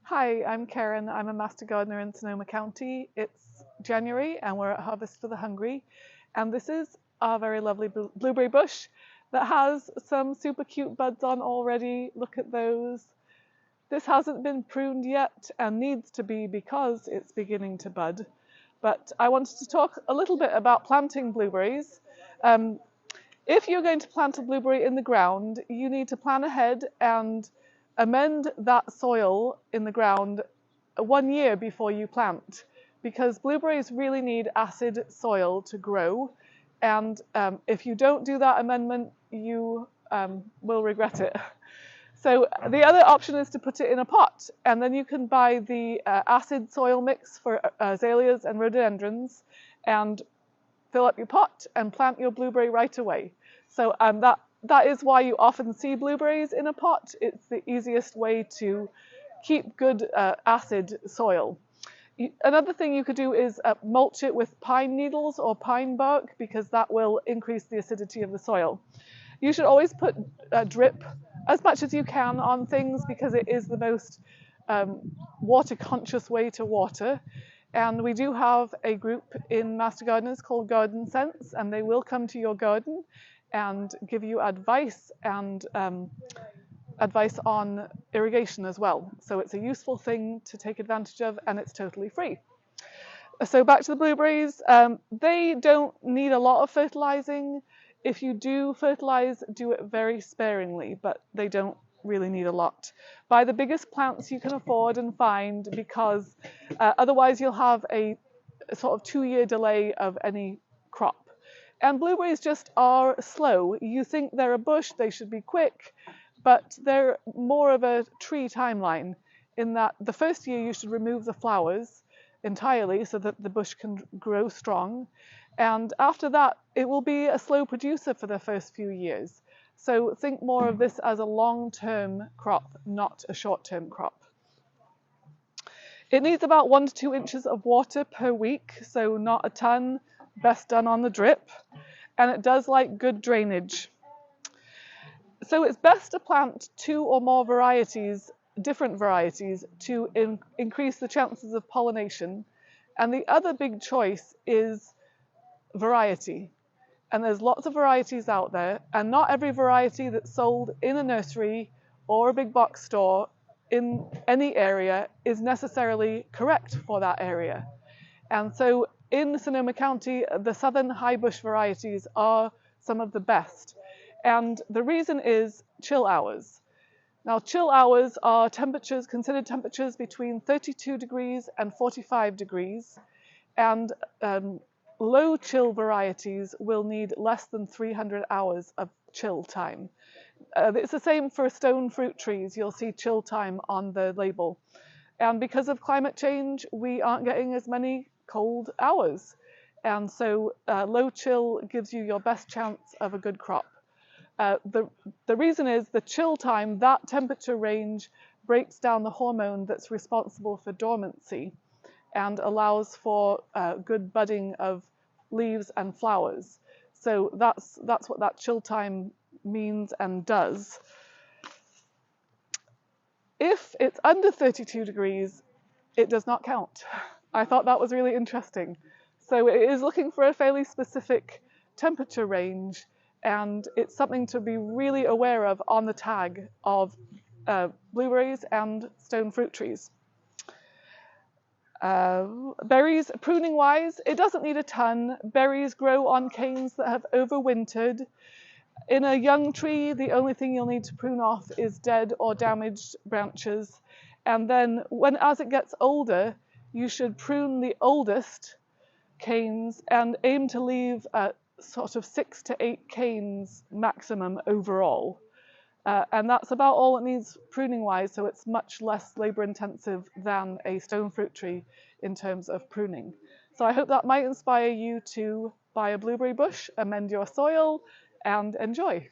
Hi, I'm Karen. I'm a master gardener in Sonoma County. It's January and we're at Harvest for the Hungry. And this is our very lovely blueberry bush that has some super cute buds on already. Look at those. This hasn't been pruned yet and needs to be because it's beginning to bud. But I wanted to talk a little bit about planting blueberries. If you're going to plant a blueberry in the ground, you need to plan ahead and amend that soil in the ground 1 year before you plant, because blueberries really need acid soil to grow. And if you don't do that amendment, you will regret it. So the other option is to put it in a pot, and then you can buy the acid soil mix for azaleas and rhododendrons and fill up your pot and plant your blueberry right away. So that is why you often see blueberries in a pot. It's the easiest way to keep good acid soil. Another thing you could do is mulch it with pine needles or pine bark, because that will increase the acidity of the soil. You should always put drip as much as you can on things, because it is the most water conscious way to water. And we do have a group in Master Gardeners called Garden Sense, and they will come to your garden and give you advice and advice on irrigation as well. So it's a useful thing to take advantage of, and it's totally free. So back to the blueberries. They don't need a lot of fertilizing. If you do fertilize, do it very sparingly, but they don't really need a lot. Buy the biggest plants you can afford and find, because otherwise you'll have a sort of 2-year delay of any crop. And blueberries just are slow. You think they're a bush, they should be quick, but they're more of a tree timeline, in that the first year you should remove the flowers entirely so that the bush can grow strong. And after that, it will be a slow producer for the first few years. So think more of this as a long-term crop, not a short-term crop. It needs about 1 to 2 inches of water per week, so not a ton, best done on the drip. And it does like good drainage. So it's best to plant 2 or more varieties, different varieties, to increase the chances of pollination. And the other big choice is variety. And there's lots of varieties out there, and not every variety that's sold in a nursery or a big box store in any area is necessarily correct for that area. And so in Sonoma County, the southern high bush varieties are some of the best. And the reason is chill hours. Now, chill hours are temperatures, considered temperatures between 32 degrees and 45 degrees. And low chill varieties will need less than 300 hours of chill time. It's the same for stone fruit trees. You'll see chill time on the label. And because of climate change, we aren't getting as many cold hours. And so low chill gives you your best chance of a good crop. The reason is the chill time, that temperature range, breaks down the hormone that's responsible for dormancy and allows for good budding of leaves and flowers. So that's what that chill time means and does. If it's under 32 degrees, it does not count. I thought that was really interesting. So it is looking for a fairly specific temperature range, and it's something to be really aware of on the tag of blueberries and stone fruit trees. Berries, pruning wise, it doesn't need a ton. Berries grow on canes that have overwintered. In a young tree, the only thing you'll need to prune off is dead or damaged branches. And then as it gets older, you should prune the oldest canes and aim to leave sort of 6 to 8 canes maximum overall. And that's about all it needs pruning wise, so it's much less labor intensive than a stone fruit tree in terms of pruning. So I hope that might inspire you to buy a blueberry bush, amend your soil, and enjoy.